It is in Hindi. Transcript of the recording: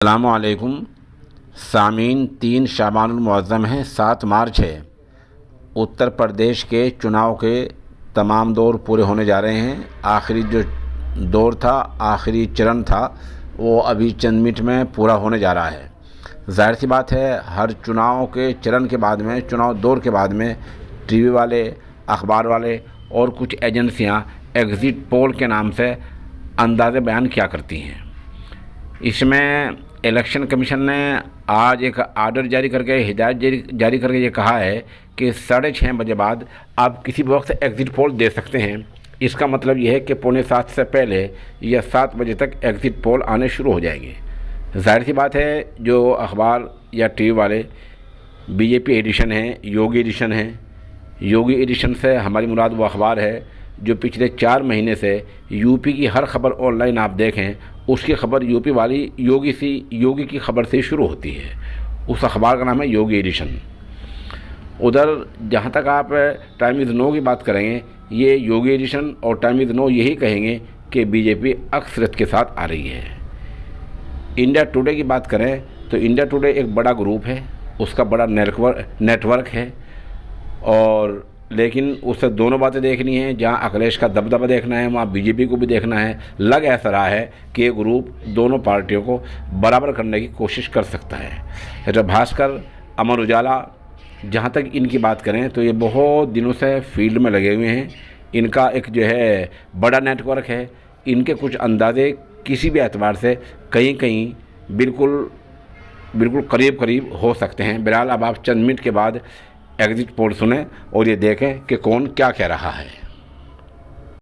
अस्सलामुअलैकुम सामीन। 3 शाबानुल मुअज़्ज़म है, 7 मार्च है। उत्तर प्रदेश के चुनाव के तमाम दौर पूरे होने जा रहे हैं। आखिरी जो दौर था, आखिरी चरण था, वो अभी चंद मिनट में पूरा होने जा रहा है। ज़ाहिर सी बात है, हर चुनाव के चरण के बाद में, चुनाव दौर के बाद में टीवी वाले, अखबार वाले और कुछ एजेंसियां एग्ज़िट पोल के नाम से अंदाज़े बयान किया करती हैं। इसमें इलेक्शन कमीशन ने आज एक आर्डर जारी करके, हिदायत जारी करके ये कहा है कि 6:30 बजे बाद आप किसी भी वक्त एग्ज़िट पोल दे सकते हैं। इसका मतलब ये है कि 6:45 से पहले या 7 बजे तक एग्ज़िट पोल आने शुरू हो जाएंगे। ज़ाहिर सी बात है, जो अखबार या टीवी वाले बीजेपी एडिशन है, योगी एडिशन है, योगी एडिशन से हमारी मुराद वो अखबार है जो पिछले 4 महीने से यूपी की हर खबर ऑनलाइन आप देखें, उसकी खबर यूपी वाली योगी की खबर से शुरू होती है। उस अखबार का नाम है योगी एडिशन। उधर जहाँ तक आप टाइम इज़ नो की बात करेंगे, ये योगी एडिशन और टाइम इज़ नो यही कहेंगे कि बीजेपी अक्सरियत के साथ आ रही है। इंडिया टुडे की बात करें तो इंडिया टुडे एक बड़ा ग्रुप है, उसका बड़ा नेटवर्क है, और लेकिन उससे दोनों बातें देखनी है। जहाँ अखिलेश का दबदबा देखना है, वहाँ बीजेपी को भी देखना है। लग ऐसा रहा है कि ये ग्रुप दोनों पार्टियों को बराबर करने की कोशिश कर सकता है। जब भास्कर, अमर उजाला, जहाँ तक इनकी बात करें तो ये बहुत दिनों से फील्ड में लगे हुए हैं। इनका एक जो है बड़ा नेटवर्क है। इनके कुछ अंदाजे किसी भी एतबार से कहीं कहीं बिल्कुल करीब हो सकते हैं। बहरहाल अब आप चंद मिनट के बाद एग्ज़िट पोल सुने और ये देखें कि कौन क्या कह रहा है।